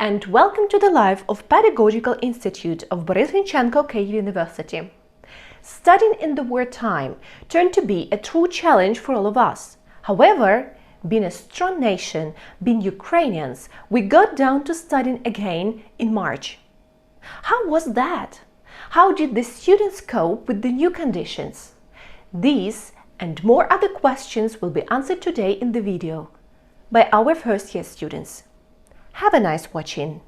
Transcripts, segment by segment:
and welcome to the live of Pedagogical Institute of Boris Hrynchenko Kyiv University. Studying in the wartime turned to be a true challenge for all of us. However, being a strong nation, being Ukrainians, we got down to studying again in March. How was that? How did the students cope with the new conditions? These and more other questions will be answered today in the video by our first-year students. Have a nice watching!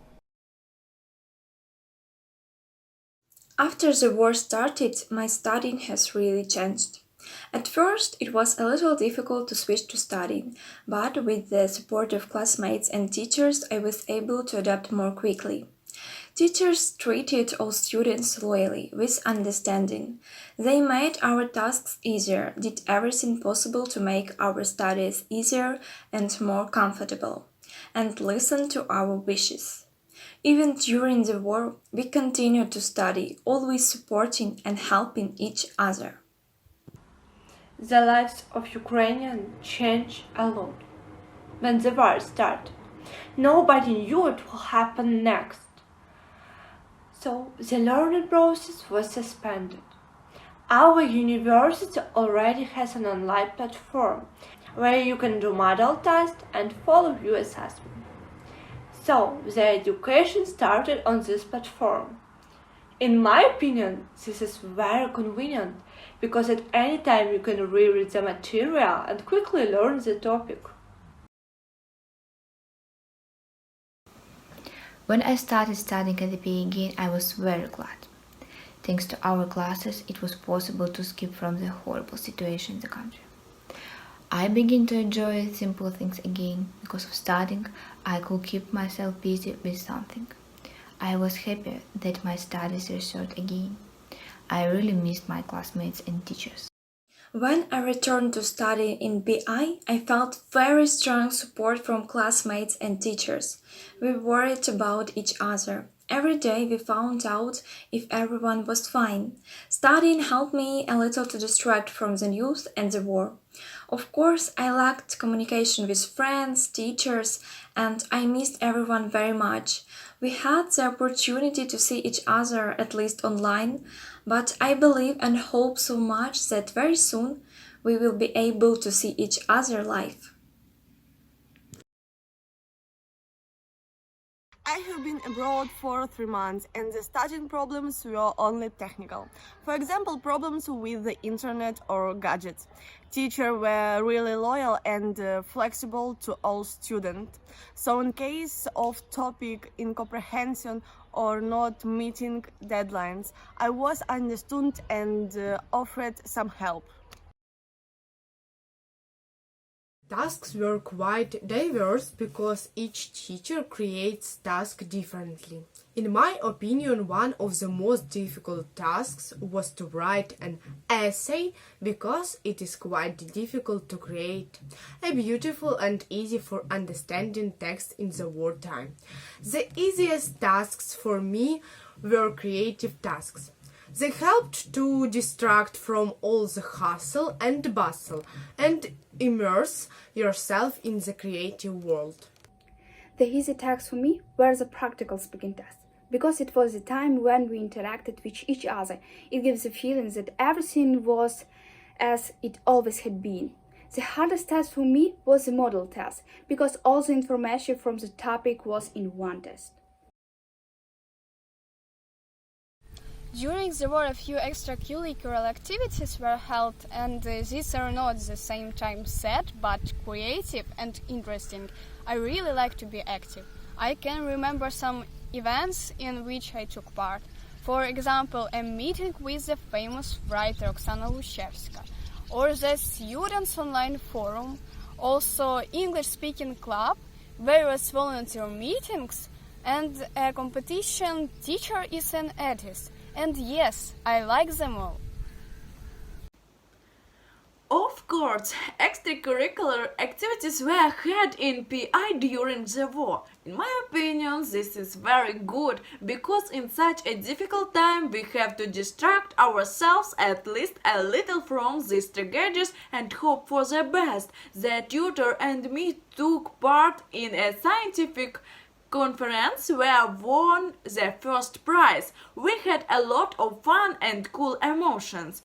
After the war started, my studying has really changed. At first, it was a little difficult to switch to studying, but with the support of classmates and teachers, I was able to adapt more quickly. Teachers treated all students loyally, with understanding. They made our tasks easier, did everything possible to make our studies easier and more comfortable, and listened to our wishes. Even during the war, we continued to study, always supporting and helping each other. The lives of Ukrainians changed a lot. When the war started, nobody knew what will happen next. So the learning process was suspended. Our university already has an online platform where you can do model tests and follow your assessment. So the education started on this platform. In my opinion, this is very convenient because at any time you can reread the material and quickly learn the topic. When I started studying at the beginning, I was very glad. Thanks to our classes, it was possible to escape from the horrible situation in the country. I began to enjoy simple things again. Because of studying, I could keep myself busy with something. I was happy that my studies resumed again. I really missed my classmates and teachers. When I returned to study in BI, I felt very strong support from classmates and teachers. We worried about each other. Every day we found out if everyone was fine. Studying helped me a little to distract from the news and the war. Of course, I lacked communication with friends, teachers, and I missed everyone very much. We had the opportunity to see each other at least online, but I believe and hope so much that very soon we will be able to see each other live. I have been abroad for 3 months and the studying problems were only technical. For example, problems with the internet or gadgets. Teachers were really loyal and flexible to all students. So in case of topic incomprehension or not meeting deadlines, I was understood and offered some help. Tasks were quite diverse because each teacher creates tasks differently. In my opinion, one of the most difficult tasks was to write an essay because it is quite difficult to create a beautiful and easy for understanding text in the wartime. The easiest tasks for me were creative tasks. They helped to distract from all the hustle and bustle and immerse yourself in the creative world. The easy tasks for me were the practical speaking tests, because it was the time when we interacted with each other. It gives the feeling that everything was as it always had been. The hardest test for me was the model test, because all the information from the topic was in one test. During the war, a few extracurricular activities were held, and these are not at the same time sad, but creative and interesting. I really like to be active. I can remember some events in which I took part. For example, a meeting with the famous writer Oksana Lushevska, or the Students' Online Forum, also English-speaking club, various volunteer meetings, and a competition Teacher is an Artist. And yes, I like them all. Of course, extracurricular activities were had in PI during the war. In my opinion, this is very good, because in such a difficult time we have to distract ourselves at least a little from these tragedies and hope for the best. The tutor and me took part in a scientific conference where won the first prize. We had a lot of fun and cool emotions.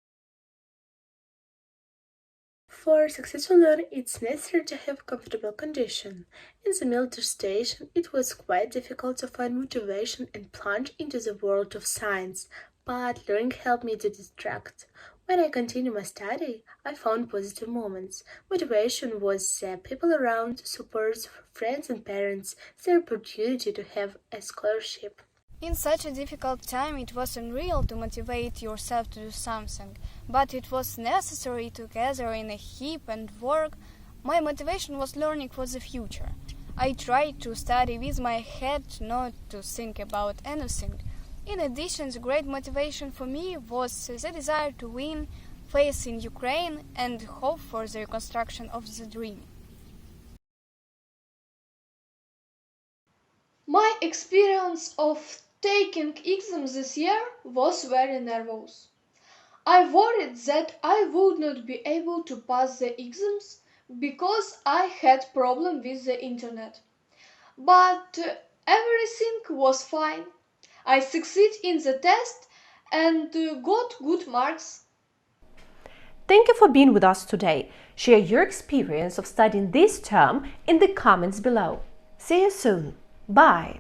For successful learning, it's necessary to have comfortable condition. In the military station, it was quite difficult to find motivation and plunge into the world of science, but learning helped me to distract. When I continued my study, I found positive moments. Motivation was the people around, support, friends and parents, the opportunity to have a scholarship. In such a difficult time, it was unreal to motivate yourself to do something, but it was necessary to gather in a heap and work. My motivation was learning for the future. I tried to study with my head, not to think about anything. In addition, the great motivation for me was the desire to win, faith in Ukraine, and hope for the reconstruction of the dream. My experience of taking exams this year was very nervous. I worried that I would not be able to pass the exams because I had problem with the internet. But everything was fine. I succeeded in the test and got good marks. Thank you for being with us today. Share your experience of studying this term in the comments below. See you soon. Bye.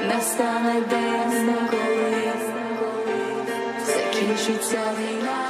Настанет день, коли закінчиться війна.